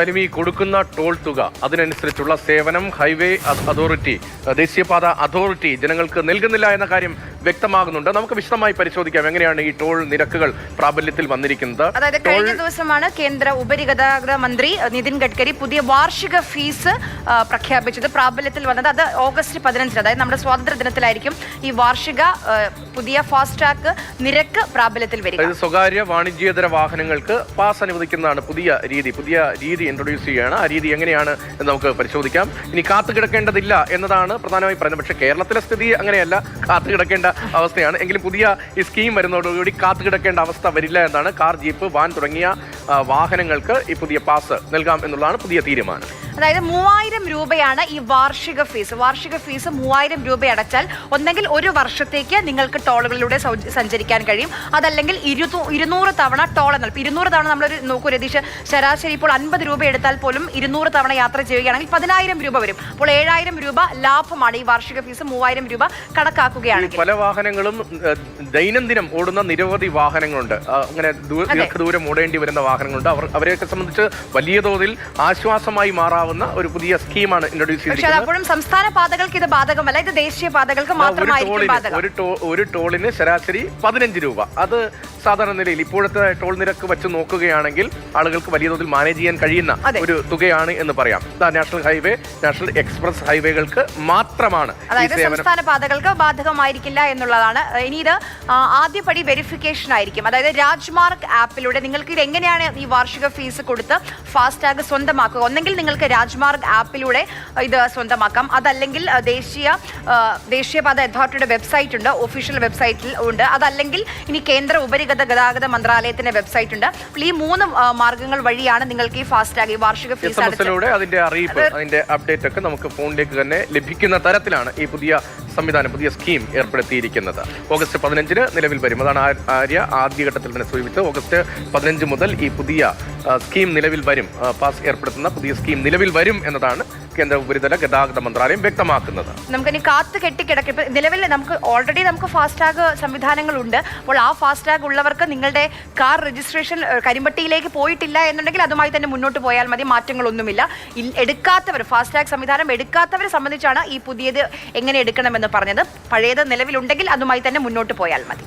ഈ കൊടുക്കുന്ന ടോൾ തുക അതിനനുസരിച്ചുള്ള സേവനം ഹൈവേ അതോറിറ്റി, ദേശീയപാത അതോറിറ്റി ജനങ്ങൾക്ക് നൽകുന്നില്ല എന്ന കാര്യം വ്യക്തമാകുന്നുണ്ട്. നമുക്ക് വിശദമായി പരിശോധിക്കാം എങ്ങനെയാണ് ഈ ടോൾ നിരക്കുകൾ പ്രാബല്യത്തിൽ വന്നിരിക്കുന്നത്. അതായത് കഴിഞ്ഞ ദിവസമാണ് കേന്ദ്ര ഉപരിഗതാഗത മന്ത്രി നിതിൻ ഗഡ്കരി പുതിയ വാർഷിക ഫീസ് പ്രഖ്യാപിച്ചത്. പ്രാബല്യത്തിൽ വന്നത് അത് ഓഗസ്റ്റ് 15, അതായത് നമ്മുടെ സ്വാതന്ത്ര്യ ദിനത്തിലായിരിക്കും ഈ വാർഷിക പുതിയ ഫാസ്ടാഗ് നിരക്ക് പ്രാബല്യത്തിൽ വരിക. സ്വകാര്യ വാണിജ്യേതര വാഹനങ്ങൾക്ക് പാസ് അനുവദിക്കുന്നതാണ് പുതിയ രീതി ഇൻട്രൊഡ്യൂസ് ചെയ്യുകയാണ്. ആ രീതി എങ്ങനെയാണ് എന്ന് നമുക്ക് പരിശോധിക്കാം. ഇനി കാത്തു കിടക്കേണ്ടതില്ല എന്നതാണ് പ്രധാനമായി പറയുന്നത്. പക്ഷേ കേരളത്തിലെ സ്ഥിതി അങ്ങനെയല്ല, കാത്തു കിടക്കേണ്ട അവസ്ഥയാണ്. എങ്കിലും പുതിയ ഈ സ്കീം വരുന്നതോടുകൂടി കാത്തു കിടക്കേണ്ട അവസ്ഥ വരില്ല എന്നാണ്. കാർ, ജീപ്പ്, വാൻ തുടങ്ങിയ വാഹനങ്ങൾക്ക് ഈ പുതിയ പാസ് നൽകാം എന്നുള്ളതാണ് പുതിയ തീരുമാനം. അതായത് 3000 രൂപയാണ് ഈ വാർഷിക ഫീസ്. വാർഷിക ഫീസ് 3000 രൂപ അടച്ചാൽ ഒന്നെങ്കിൽ ഒരു വർഷത്തേക്ക് നിങ്ങൾക്ക് ടോളുകളിലൂടെ സഞ്ചരിക്കാൻ കഴിയും, അതല്ലെങ്കിൽ 200 തവണ ടോൾ എന്നാൽ 200 തവണ നമ്മളൊരു നോക്കൂ രതീഷ്, ശരാശരി ഇപ്പോൾ 50 രൂപ എടുത്താൽ പോലും 200 തവണ യാത്ര ചെയ്യുകയാണെങ്കിൽ 10000 രൂപ വരും. അപ്പോൾ 7000 രൂപ ലാഭമാണ് ഈ വാർഷിക ഫീസ് 3000 രൂപ കണക്കാക്കുകയാണെങ്കിൽ. പല വാഹനങ്ങളും ദൈനംദിനം ഓടുന്ന നിരവധി വാഹനങ്ങളുണ്ട്. അങ്ങനെ ദീർഘദൂരം ഓടേണ്ടി വരുന്ന വാഹനങ്ങളുണ്ട്. അവരെയൊക്കെ സംബന്ധിച്ച് വലിയ തോതിൽ ആശ്വാസമായി മാറാവുന്ന ഒരു പുതിയ സ്കീമാണ് ഇൻട്രൊഡ്യൂസ് ചെയ്തിരിക്കുന്നത്. അപ്പോഴും സംസ്ഥാന പാതകൾക്ക് ഇത് ബാധകമല്ല, ഇത് ദേശീയ പാതകൾക്ക് മാത്രമായിരിക്കും ബാധകം. ഒരു ടോളിന് ശരാശരി 15 രൂപ. അത് സാധാരണ നിലയിൽ ഇപ്പോഴത്തെ ടോൾ നിരക്ക് വെച്ച് നോക്കുകയാണെങ്കിൽ ആളുകൾക്ക് വലിയ തോതിൽ മാനേജ് ചെയ്യാൻ കഴിയുന്ന ഒരു തുകയാണ് എന്ന് പറയാം. നാഷണൽ ഹൈവേ, നാഷണൽ എക്സ്പ്രസ് ഹൈവേകൾക്ക് മാത്രമാണ്. അതായത് സംസ്ഥാന പാതകൾക്ക് ബാധകമായിരിക്കില്ല എന്നുള്ളതാണ്. ഇനി ഇത് ആദ്യപടി വെരിഫിക്കേഷൻ ആയിരിക്കും. അതായത് രാജ്മാർഗ് ആപ്പിലൂടെ നിങ്ങൾക്ക് ഇത് എങ്ങനെയാണ് ഈ വാർഷിക ഫീസ് കൊടുത്ത് ഫാസ്ടാഗ് സ്വന്തമാക്കുക. ഒന്നെങ്കിൽ നിങ്ങൾക്ക് രാജ്മാർഗ് ആപ്പിലൂടെ ഇത് സ്വന്തമാക്കാം, അതല്ലെങ്കിൽ ദേശീയപാത അതോറിറ്റിയുടെ വെബ്സൈറ്റ് ഉണ്ട്, ഒഫീഷ്യൽ വെബ്സൈറ്റിൽ ഉണ്ട്, അതല്ലെങ്കിൽ ഇനി കേന്ദ്ര ഉപരിഗതാഗത മന്ത്രാലയത്തിന്റെ വെബ്സൈറ്റ് ഉണ്ട്. ഈ 3 മാർഗങ്ങൾ വഴിയാണ് നിങ്ങൾക്ക് ഈ ഫാസ്ടാഗ് ഈ വാർഷിക ഫീസ് അതിന്റെ അറിയിപ്പ്, അതിന്റെ അപ്ഡേറ്റ് ഒക്കെ നമുക്ക് ഫോണിലേക്ക് തന്നെ ലഭിക്കുന്ന തരത്തിലാണ് ഈ പുതിയ സംവിധാനം, പുതിയ സ്കീം ഏർപ്പെടുത്തിയിരിക്കുന്നത്. ഓഗസ്റ്റ് 15 നിലവിൽ വരും. അതാണ് ആര്യ ആദ്യഘട്ടത്തിൽ തന്നെ സൂചിപ്പിച്ചത്. ഓഗസ്റ്റ് 15 മുതൽ ഈ പുതിയ സ്കീം നിലവിൽ വരും. പാസ് ഏർപ്പെടുത്തുന്ന പുതിയ സ്കീം നിലവിൽ വരും എന്നതാണ് കേന്ദ്ര ഉപരിതല ഗതാഗത മന്ത്രാലയം വ്യക്തമാക്കുന്നത്. നമുക്കിനി കാത്ത് കെട്ടിക്കിടക്കും. നിലവിൽ ഓൾറെഡി നമുക്ക് ഫാസ്ടാഗ് സംവിധാനങ്ങളുണ്ട്. അപ്പോൾ ആ ഫാസ്ടാഗ് ഉള്ളവർക്ക് നിങ്ങളുടെ കാർ രജിസ്ട്രേഷൻ കരിമ്പട്ടിയിലേക്ക് പോയിട്ടില്ല എന്നുണ്ടെങ്കിൽ അതുമായി തന്നെ മുന്നോട്ട് പോയാൽ മതി, മാറ്റങ്ങളൊന്നുമില്ല. എടുക്കാത്തവർ, ഫാസ്ടാഗ് സംവിധാനം എടുക്കാത്തവരെ സംബന്ധിച്ചാണ് ഈ പുതിയത് എങ്ങനെ എടുക്കണമെന്ന് പറഞ്ഞത്. പഴയത് നിലവിലുണ്ടെങ്കിൽ അതുമായി തന്നെ മുന്നോട്ട് പോയാൽ മതി.